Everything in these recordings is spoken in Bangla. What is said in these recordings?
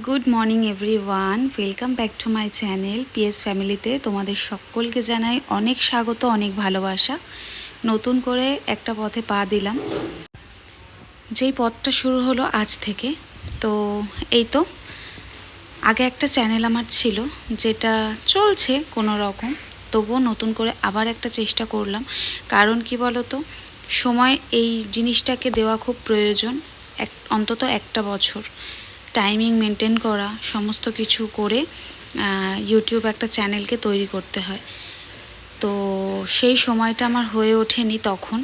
Good morning everyone, welcome back to my channel PS ফ্যামিলিতে। তোমাদের সকলকে জানাই অনেক স্বাগত, অনেক ভালোবাসা। নতুন করে একটা পথে পা দিলাম, যেই পথটা শুরু হলো আজ থেকে। তো এই তো, আগে একটা চ্যানেল আমার ছিল যেটা চলছে কোনো রকম, তবুও নতুন করে আবার একটা চেষ্টা করলাম। কারণ কি বলো তো, সময় এই জিনিসটাকে দেওয়া খুব প্রয়োজন। অন্তত একটা বছর টাইমিং মেনটেন করা, সমস্ত কিছু করে ইউটিউব একটা চ্যানেলকে তৈরি করতে হয়। তো সেই সময়টা আমার হয়ে ওঠেনি তখন,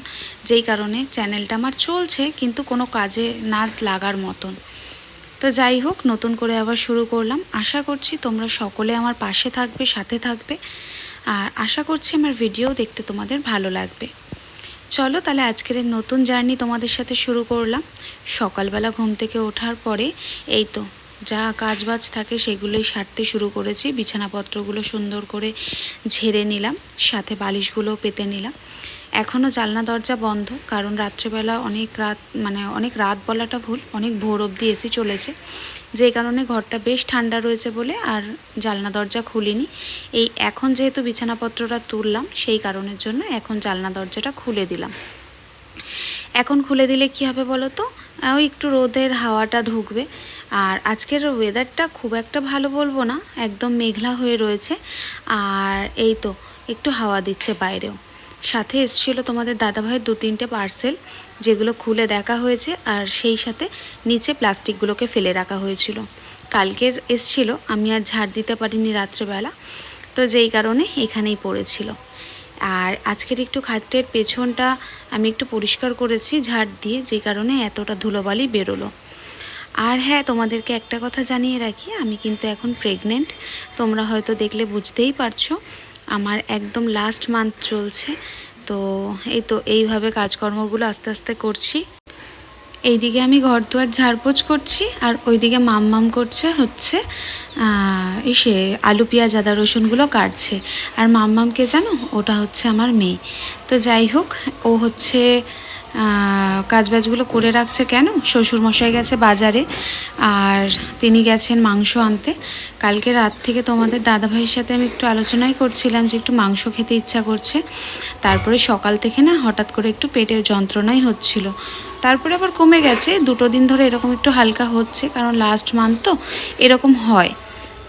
যেই কারণে চ্যানেলটা আমার চলছে কিন্তু কোনো কাজে না লাগার মতন। তো যাই হোক, নতুন করে আবার শুরু করলাম। আশা করছি তোমরা সকলে আমার পাশে থাকবে, সাথে থাকবে, আর আশা করছি আমার ভিডিও দেখতে তোমাদের ভালো লাগবে। চলো তাহলে আজকের নতুন জার্নি তোমাদের সাথে শুরু করলাম। সকালবেলা ঘুম থেকে ওঠার পরে এই তো যা কাজবাজ থাকে সেগুলোই সারতে শুরু করেছি। বিছানাপত্রগুলো সুন্দর করে ঝেড়ে নিলাম, সাথে বালিশগুলো পেতে নিলাম। এখনও জানলা দরজা বন্ধ, কারণ রাত্রেবেলা অনেক রাত বলাটা ভুল, অনেক ভোর অবধি এসি চলেছে, যেই কারণে ঘরটা বেশ ঠান্ডা রয়েছে বলে আর জানলা দরজা খুলিনি। এই এখন যেহেতু বিছানাপত্রটা তুললাম, সেই কারণের জন্য এখন জানলা দরজাটা খুলে দিলাম। এখন খুলে দিলে কি হবে বলো তো, ওই একটু রোদের হাওয়াটা ঢুকবে। আর আজকের ওয়েদারটা খুব একটা ভালো বলবো না, একদম মেঘলা হয়ে রয়েছে। আর এই তো একটু হাওয়া দিচ্ছে বাইরেও। সাথে এসেছিলো তোমাদের দাদাভাইয়ের 2-3টে পার্সেল, যেগুলো খুলে দেখা হয়েছে, আর সেই সাথে নিচে প্লাস্টিকগুলোকে ফেলে রাখা হয়েছিল। কালকের এসেছিলো, আমি আর ঝাড় দিতে পারিনি রাত্রেবেলা, তো যেই কারণে এখানেই পড়েছিল। আর আজকের একটু খাটের পেছনটা আমি একটু পরিষ্কার করেছি ঝাড় দিয়ে, যে কারণে এতটা ধুলোবালি বেরোলো। আর হ্যাঁ, তোমাদেরকে একটা কথা জানিয়ে রাখি, আমি কিন্তু এখন প্রেগনেন্ট। তোমরা হয়তো দেখলে বুঝতেই পারছো, আমার একদম লাস্ট মান্থ চলছে। তো এই তো এইভাবে কাজকর্মগুলো আস্তে আস্তে করছি। এইদিকে আমি ঘর দুয়ার ঝাড়পোছ করছি, আর ওইদিকে মাম করছে হচ্ছে এসে আলু পেঁয়াজ আদা রসুনগুলো কাটছে। আর মামকে জানো, ওটা হচ্ছে আমার মেয়ে। তো যাই হোক, ও হচ্ছে কাজবাজগুলো করে রাখছে। কেন, শ্বশুরমশাই গেছে বাজারে, আর তিনি গেছেন মাংস আনতে। কালকে রাত থেকে তোমাদের দাদাভাইয়ের সাথে আমি একটু আলোচনাই করছিলাম যে একটু মাংস খেতে ইচ্ছা করছে। তারপরে সকাল থেকে না হঠাৎ করে একটু পেটের যন্ত্রণাই হচ্ছিল, তারপরে আবার কমে গেছে। 2 দিন ধরে এরকম একটু হালকা হচ্ছে, কারণ লাস্ট মান্থ তো এরকম হয়।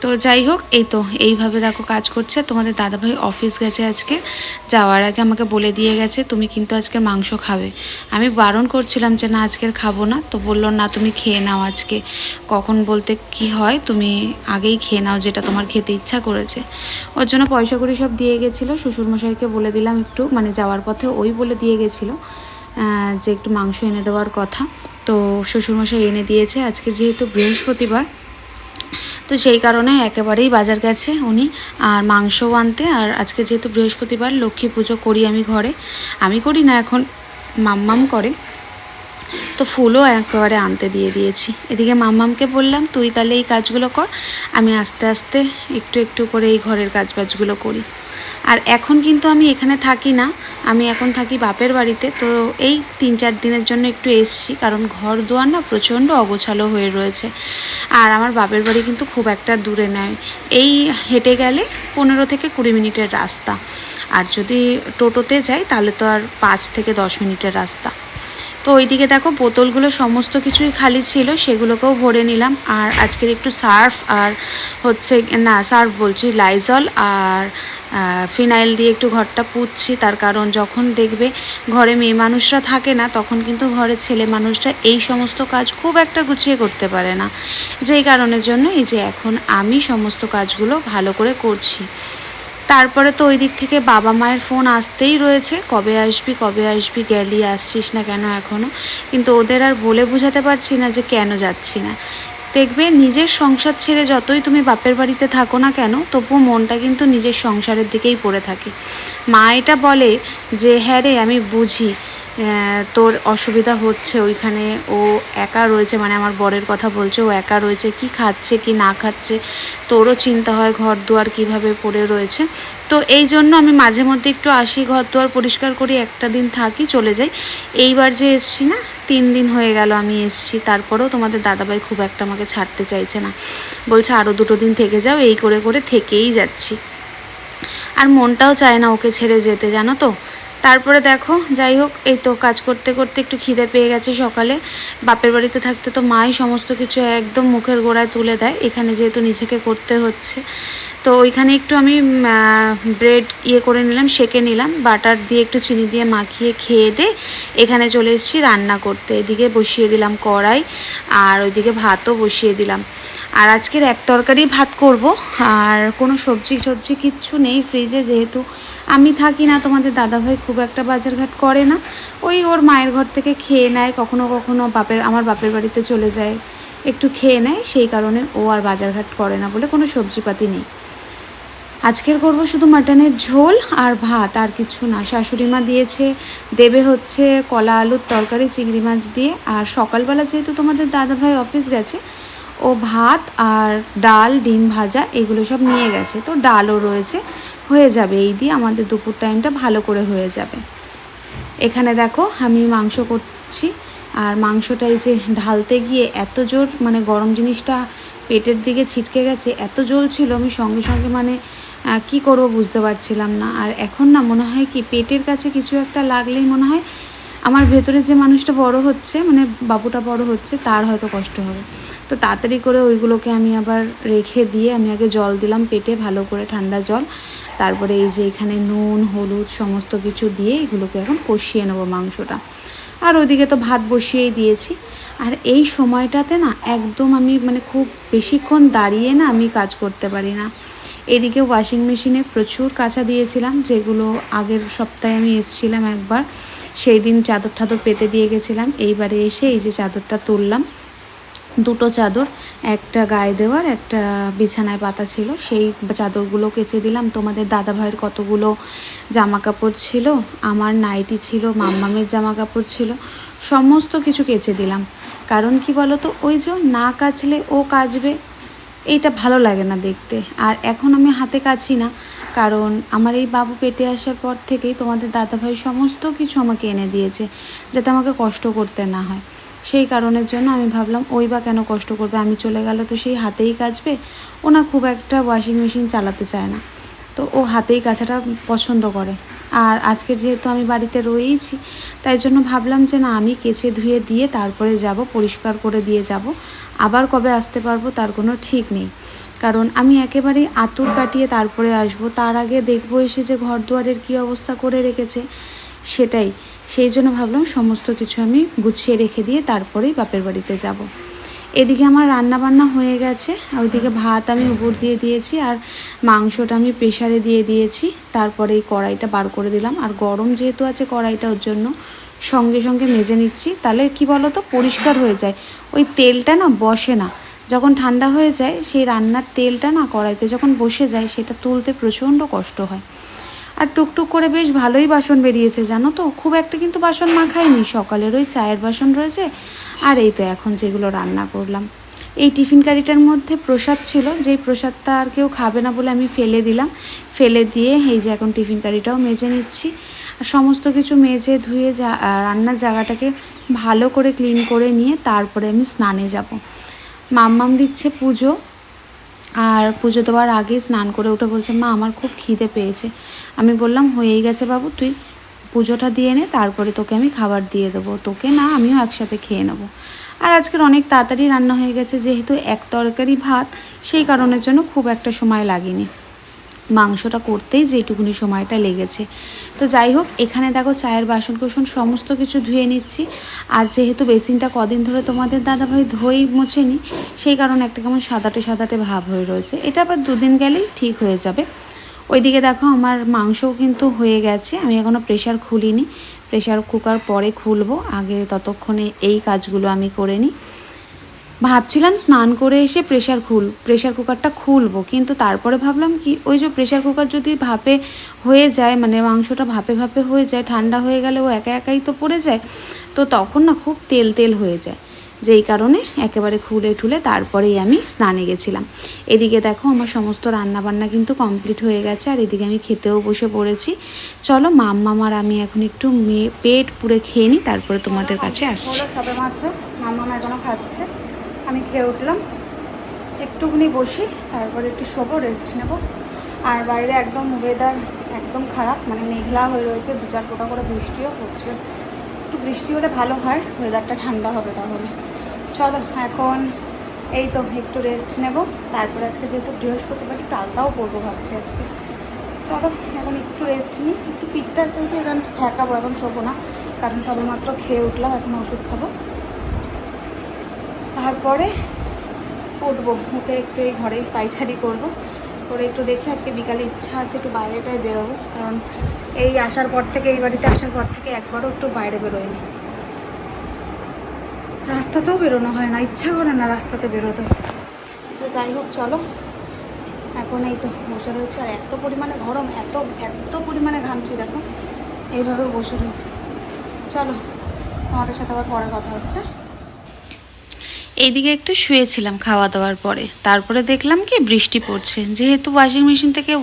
তো যাই হোক, এই তো এইভাবে দেখো কাজ করছে। তোমাদের দাদাভাই অফিস গেছে আজকে, যাওয়ার আগে আমাকে বলে দিয়ে গেছে তুমি কিন্তু আজকে মাংস খাবে। আমি বারণ করছিলাম যে না আজকের খাবো না, তো বললো না তুমি খেয়ে নাও আজকে। কখন বলতে কি হয়, তুমি আগেই খেয়ে নাও যেটা তোমার খেতে ইচ্ছা করেছে। ওর জন্য পয়সা কড়ি সব দিয়ে গেছিলো। শ্বশুরমশাইকে বলে দিলাম একটু, মানে যাওয়ার পথে ওই বলে দিয়ে গেছিলো যে একটু মাংস এনে দেওয়ার কথা। তো শ্বশুরমশাই এনে দিয়েছে। আজকে যেহেতু বৃহস্পতিবার, তো সেই কারণে একেবারেই বাজার গেছে উনি, আর মাংসও আনতে। আর আজকে যেহেতু বৃহস্পতিবার, লক্ষ্মী পুজো করি আমি ঘরে, আমি করি না এখন, মাম্মাম করে। তো ফুলও একেবারে আনতে দিয়ে দিয়েছি। এদিকে মাম্মামকে বললাম তুই তাহলে এই কাজগুলো কর, আমি আস্তে আস্তে একটু একটু করে এই ঘরের কাজবাজগুলো করি। আর এখন কিন্তু আমি এখানে থাকি না, আমি এখন থাকি বাপের বাড়িতে। তো এই 3-4 দিনের জন্য একটু এসছি, কারণ ঘর দুয়ার না প্রচণ্ড অগোছালো হয়ে রয়েছে। আর আমার বাপের বাড়ি কিন্তু খুব একটা দূরে নয়, এই হেঁটে গেলে 15 থেকে 20 মিনিটের রাস্তা। আর যদি টোটোতে যাই তাহলে তো আর 5 থেকে 10 মিনিটের রাস্তা। তো ওইদিকে দেখো বোতলগুলো সমস্ত কিছুই খালি ছিল, সেগুলোকেও ভরে নিলাম। আর আজকের একটু সার্ফ আর হচ্ছে না, সার্ফ বলছি, লাইজল আর ফিনাইল দিয়ে একটু ঘরটা পুছছি। তার কারণ যখন দেখবে ঘরে মেয়ে মানুষরা থাকে না, তখন কিন্তু ঘরের ছেলে মানুষরা এই সমস্ত কাজ খুব একটা গুছিয়ে করতে পারে না। যেই কারণের জন্য এই যে এখন আমি সমস্ত কাজগুলো ভালো করে করছি। তারপরে তো ওই দিক থেকে বাবা মায়ের ফোন আসতেই রয়েছে, কবে আসবি, গেলি, আসছিস না কেন এখনও। কিন্তু ওদের আর বলে বোঝাতে পারছি না যে কেন যাচ্ছি না। দেখবে নিজের সংসার ছেড়ে যতই তুমি বাপের বাড়িতে থাকো না কেন, তবুও মনটা কিন্তু নিজের সংসারের দিকেই পড়ে থাকে। মা এটা বলে যে হ্যাঁ রে আমি বুঝি, তোর অসুবিধা হচ্ছে ওইখানে, ও একা রয়েছে, মানে আমার বরের কথা বলছে, ও একা রয়েছে, কি খাচ্ছে কি না খাচ্ছে, তোরও চিন্তা হয় ঘর দুয়ার কীভাবে পড়ে রয়েছে। তো এই জন্য আমি মাঝে মধ্যে একটু আসি, ঘর দুয়ার পরিষ্কার করি, একটা দিন থাকি চলে যাই। এইবার যে এসছি না, 3 দিন হয়ে গেল আমি এসছি, তারপরেও তোমাদের দাদাভাই খুব একটা আমাকে ছাড়তে চাইছে না, বলছে আরও 2 দিন থেকে যাও, এই করে করে থেকেই যাচ্ছি। আর মনটাও চায় না ওকে ছেড়ে যেতে, জানো তো। তারপরে দেখো যাই হোক, এই তো কাজ করতে করতে একটু খিদে পেয়ে গেছে সকালে। বাপের বাড়িতে থাকতে তো মাই সমস্ত কিছু একদম মুখের গোড়ায় তুলে দেয়, এখানে যেহেতু নিজেকে করতে হচ্ছে। তো ওইখানে একটু আমি ব্রেড করে নিলাম, সেঁকে নিলাম, বাটার দিয়ে একটু চিনি দিয়ে মাখিয়ে খেয়ে দিয়ে এখানে চলে এসেছি রান্না করতে। এদিকে বসিয়ে দিলাম কড়াই, আর ওইদিকে ভাতও বসিয়ে দিলাম। আর আজকের এক তরকারি ভাত করব, আর কোনো সবজি কিচ্ছু নেই ফ্রিজে, যেহেতু আমি থাকি না, তোমাদের দাদাভাই খুব একটা বাজারঘাট করে না, ওই ওর মায়ের ঘর থেকে খেয়ে নেয়, কখনো কখনো আমার বাপের বাড়িতে চলে যায়, একটু খেয়ে নেয়, সেই কারণে ও আর বাজারঘাট করে না বলে কোনো সবজিপাতি নেই। আজকের করব শুধু মাটনের ঝোল আর ভাত, আর কিছু না। শাশুড়ি মা দিয়েছে, দেবে হচ্ছে কলা আলুর তরকারি চিংড়ি মাছ দিয়ে। আর সকালবেলা যেহেতু তোমাদের দাদাভাই অফিস গেছে, ও ভাত আর ডাল ডিম ভাজা এগুলো সব নিয়ে গেছে, তো ডালও রয়েছে, হয়ে যাবে, এই দিয়ে আমাদের দুপুর টাইমটা ভালো করে হয়ে যাবে। এখানে দেখো আমি মাংস করছি, আর মাংসটাই যে ঢালতে গিয়ে এত জোর, মানে গরম জিনিসটা পেটের দিকে ছিটকে গেছে, এত জোর ছিল, আমি সঙ্গে সঙ্গে মানে কি করব বুঝতে পারছিলাম না। আর এখন না মনে হয় কি, পেটের কাছে কিছু একটা লাগলেই মনে হয় আমার ভেতরে যে মানুষটা বড় হচ্ছে, মানে বাবুটা বড় হচ্ছে, তার হয়তো কষ্ট হবে। তো তাড়াতাড়ি করে ওইগুলোকে আমি আবার রেখে দিয়ে আমি আগে জল দিলাম পেটে, ভালো করে ঠান্ডা জল, তারপরে এই যে এখানে নুন হলুদ সমস্ত কিছু দিয়ে এগুলোকে এখন কষিয়ে নেবো মাংসটা। আর ওইদিকে তো ভাত বসিয়েই দিয়েছি। আর এই সময়টাতে না একদম আমি মানে খুব বেশিক্ষণ দাঁড়িয়ে না আমি কাজ করতে পারি না। এদিকে ওয়াশিং মেশিনে প্রচুর কাঁচা দিয়েছিলাম, যেগুলো আগের সপ্তাহে আমি এসেছিলাম একবার, সেই দিন চাদর ঠাদর পেতে দিয়ে গেছিলাম। এইবারে এসে এই যে চাদরটা তুললাম, 2টো চাদর, একটা গায়ে দেওয়ার, একটা বিছানায় পাতা ছিল, সেই চাদরগুলো কেচে দিলাম। তোমাদের দাদাভাইয়ের কতগুলো জামা কাপড় ছিল, আমার নাইটি ছিল, মাম্মামের জামা কাপড় ছিল, সমস্ত কিছু কেচে দিলাম। কারণ কি বলো তো, ওই যে না কাচলে ও কাচবে, এইটা ভালো লাগে না দেখতে। আর এখন আমি হাতে কাচি না, কারণ আমার এই বাবু পেটে আসার পর থেকেই তোমাদের দাদাভাই সমস্ত কিছু আমাকে এনে দিয়েছে, যাতে আমাকে কষ্ট করতে না হয়। সেই কারণের জন্য আমি ভাবলাম ওই বা কেন কষ্ট করবে, আমি চলে গেলে তো সেই হাতেই কাচবে। ও না খুব একটা ওয়াশিং মেশিন চালাতে চায় না, তো ও হাতেই কাচাটা পছন্দ করে। আর আজকে যেহেতু আমি বাড়িতে রয়েইছি, তাই জন্য ভাবলাম যে না, আমি কেচে ধুয়ে দিয়ে তারপরে যাব, পরিষ্কার করে দিয়ে যাব। আবার কবে আসতে পারবো তার কোনো ঠিক নেই, কারণ আমি একেবারেই আতুর কাটিয়ে তারপরে আসব, তার আগে দেখবো এসে যে ঘর দুয়ারের কী অবস্থা করে রেখেছে, সেটাই। সেই জন্য ভাবলাম সমস্ত কিছু আমি গুছিয়ে রেখে দিয়ে তারপরেই বাপের বাড়িতে যাব। এদিকে আমার রান্না বান্না হয়ে গেছে, ওইদিকে ভাত আমি উপর দিয়ে দিয়েছি, আর মাংসটা আমি প্রেশারে দিয়ে দিয়েছি। তারপরে এই কড়াইটা বার করে দিলাম, আর গরম যেহেতু আছে কড়াইটা, ওর জন্য সঙ্গে সঙ্গে মেজে নিচ্ছি, তাহলে কি বলো তো পরিষ্কার হয়ে যায়, ওই তেলটা না বসে না। যখন ঠান্ডা হয়ে যায় সেই রান্নার তেলটা না কড়াইতে যখন বসে যায়, সেটা তুলতে প্রচণ্ড কষ্ট হয়। আর টুকটুক করে বেশ ভালোই বাসন বেরিয়েছে জানো তো, খুব একটা কিন্তু বাসন মাখাইনি, সকালের ওই চায়ের বাসন রয়েছে, আর এই তো এখন যেগুলো রান্না করলাম। এই টিফিন কারিটার মধ্যে প্রসাদ ছিল, যেই প্রসাদটা আর কেউ খাবে না বলে আমি ফেলে দিলাম, ফেলে দিয়ে এই যে এখন টিফিন কারিটাও মেজে নিচ্ছি। আর সমস্ত কিছু মেজে ধুয়ে রান্নার জায়গাটাকে ভালো করে ক্লিন করে নিয়ে তারপরে আমি স্নানে যাব। মাম্মাম দিচ্ছে পুজো, আর পুজো দেওয়ার আগে স্নান করে উঠে বলছে মা আমার খুব খিদে পেয়েছে। আমি বললাম হয়েই গেছে বাবু, তুই পুজোটা দিয়ে নে, তারপরে তোকে আমি খাবার দিয়ে দেবো, তোকে না আমিও একসাথে খেয়ে নেবো। আর আজকের অনেক তাড়াতাড়ি রান্না হয়ে গেছে, যেহেতু এক তরকারি ভাত, সেই কারণের জন্য খুব একটা সময় লাগেনি, মাংসটা করতেই যেটুকুনি সময়টা লেগেছে। তো যাই হোক, এখানে দেখো চায়ের বাসন কোসন সমস্ত কিছু ধুয়ে নিচ্ছি। আর যেহেতু বেসিনটা কদিন ধরে তোমাদের দাদাভাই ধুয়েই মোছেনি, সেই কারণে একটা কেমন সাদাটে সাদাটে ভাব হয়ে রয়েছে, এটা আবার 2 দিন গেলেই ঠিক হয়ে যাবে। ওইদিকে দেখো আমার মাংসও কিন্তু হয়ে গেছে, আমি এখনও প্রেশার খুলিনি, প্রেশার কুকার পরে খুলবো, আগে ততক্ষণে এই কাজগুলো আমি করে নিই। ভাবছিলাম স্নান করে এসে প্রেশার কুকারটা খুলবো, কিন্তু তারপরে ভাবলাম কি ওই যে প্রেশার কুকার যদি ভাপে হয়ে যায়, মানে মাংসটা ভাপে ভাপে হয়ে যায়, ঠান্ডা হয়ে গেলে ও একা একাই তো পড়ে যায়, তো তখন না খুব তেল তেল হয়ে যায়, যেই কারণে একেবারে খুলে ঠুলে তারপরেই আমি স্নানে গেছিলাম। এদিকে দেখো আমার সমস্ত রান্নাবান্না কিন্তু কমপ্লিট হয়ে গেছে, আর এদিকে আমি খেতেও বসে পড়েছি। চলো মাম্মাম আর আমি এখন একটু পেট পুরে খেয়ে নিই, তারপরে তোমাদের কাছে আসছি। সবে মাত্র মাম্মাম এখনও খাচ্ছে, আমি খেয়ে উঠলাম, একটুখানি বসি, তারপরে একটু শোবো, রেস্ট নেব। আর বাইরে একদম ওয়েদার একদম খারাপ, মানে মেঘলা হয়ে রয়েছে, 2-4 ফোঁটা করে বৃষ্টিও পড়ছে। একটু বৃষ্টি হলে ভালো হয়, ওয়েদারটা ঠান্ডা হবে তাহলে। চলো এখন এই তো একটু রেস্ট নেব, তারপরে আজকে যেহেতু বৃহস্পতিবার একটু আলতাও পরবো ভাবছি আজকে। চলো এখন একটু রেস্ট নিই, একটু পিঠটা সেহেতু এখানে ঠেকাবো, এখন শোবো না, কারণ সবেমাত্র খেয়ে উঠলাম, এখন ওষুধ খাবো, তারপরে উঠবো, উঠে একটু এই ঘরেই পায়চারি করবো, করে একটু দেখি আজকে বিকালে ইচ্ছা আছে একটু বাইরেটায় বেরোবো, কারণ এই আসার পর থেকে, এই বাড়িতে আসার পর থেকে একবারও একটু বাইরে বেরোয়নি, রাস্তাতেও বেরোনো হয় না, ইচ্ছা করে না রাস্তাতে বেরোতে। তো যাই হোক চলো, এখন এই তো বসে রয়েছে, আর এত পরিমাণে গরম, এত এত পরিমাণে ঘামছি দেখো, এইভাবে বসে রয়েছে। চলো তোমাদের সাথে আবার পরে কথা হচ্ছে। এইদিকে একটু শুয়েছিলাম খাওয়া দাওয়ার পরে, তারপরে দেখলাম কি বৃষ্টি পড়ছে, যেহেতু ওয়াশিং মেশিন থেকে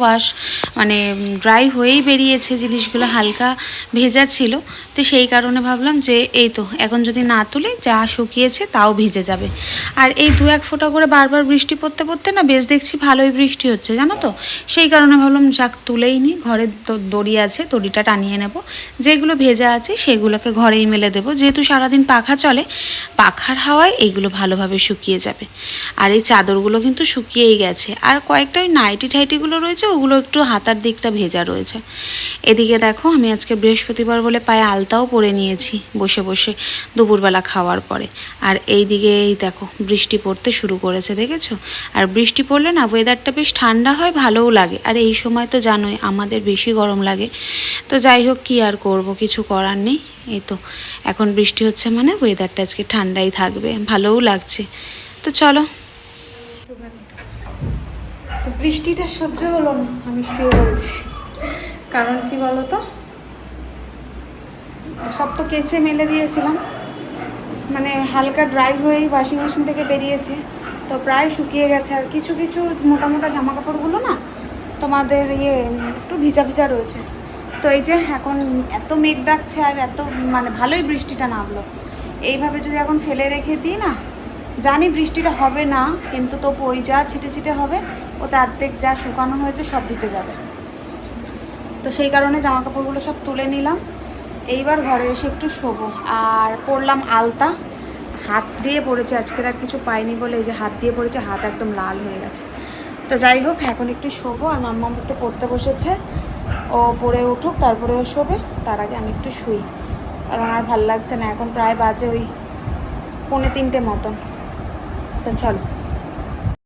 মানে ড্রাই হয়েই বেরিয়েছে, জিনিসগুলো হালকা ভেজা ছিল, তো সেই কারণে ভাবলাম যে এই তো এখন যদি না তুলি, যা শুকিয়েছে তাও ভিজে যাবে। আর এই 2-1 ফোঁটা করে বারবার বৃষ্টি পড়তে পড়তে না বেশ দেখছি ভালোই বৃষ্টি হচ্ছে জানো তো, সেই কারণে ভাবলাম যাক তুলেই নিই, ঘরে দড়ি আছে, দড়িটা টানিয়ে নেব, যেগুলো ভেজা আছে সেগুলোকে ঘরেই মেলে দেবো, যেহেতু সারাদিন পাখা চলে, পাখার হাওয়ায় এইগুলো ভালোভাবে শুকিয়ে যাবে। আর এই চাদরগুলো কিন্তু শুকিয়েই গেছে, আর কয়েকটা ওই নাইটি ঠাইটিগুলো রয়েছে, ওগুলো একটু হাতার দিকটা ভেজা রয়েছে। এদিকে দেখো আমি আজকে বৃহস্পতিবার বলে পায়ে আলতাও পরে নিয়েছি বসে বসে দুপুরবেলা খাওয়ার পরে। আর এই দিকে এই দেখো বৃষ্টি পড়তে শুরু করেছে, দেখেছো? আর বৃষ্টি পড়লে না ওয়েদারটা বেশ ঠান্ডা হয়, ভালোও লাগে, আর এই সময় তো জানোই আমাদের বেশি গরম লাগে। তো যাই হোক, কী আর করব, কিছু করার নেই। এই তো এখন বৃষ্টি হচ্ছে মানে ওয়েদারটা আজকে ঠান্ডাই থাকবে, ভালোও লাগছে। তো চলো, তো বৃষ্টিটা সহ্য হলো না, আমি শুয়ে পড়েছি, কারণ কি বলো তো, সব তো কেচে মেলে দিয়েছিলাম, মানে হালকা ড্রাই হয়েই ওয়াশিং মেশিন থেকে বেরিয়েছে, তো প্রায় শুকিয়ে গেছে। আর কিছু কিছু মোটা মোটা জামা কাপড়গুলো না তোমাদের একটু ভিজা ভিজা রয়েছে। তো এই যে এখন এত মেঘ ডাকছে, আর এত মানে ভালোই বৃষ্টিটা নামলো, এইভাবে যদি এখন ফেলে রেখে দিই না, জানি বৃষ্টিটা হবে না, কিন্তু তবু ওই যা ছিটে ছিটে হবে, ওটা অর্ধেক যা শুকানো হয়েছে সব ভিজে যাবে। তো সেই কারণে জামা কাপড়গুলো সব তুলে নিলাম, এইবার ঘরে এসে একটু শোবো। আর পরলাম আলতা, হাত দিয়ে পড়েছে, আজকের আর কিছু পাইনি বলে এই যে হাত দিয়ে পড়েছে, হাত একদম লাল হয়ে গেছে। তো যাই হোক এখন একটু শোবো, আর মাম্মা একটু পড়তে বসেছে, ও পড়ে উঠুক তারপরে ও শোবে, তার আগে আমি একটু শুই, কারণ আর ভাল লাগছে না, এখন প্রায় বাজে ওই 2:45 মতন। তো চলো।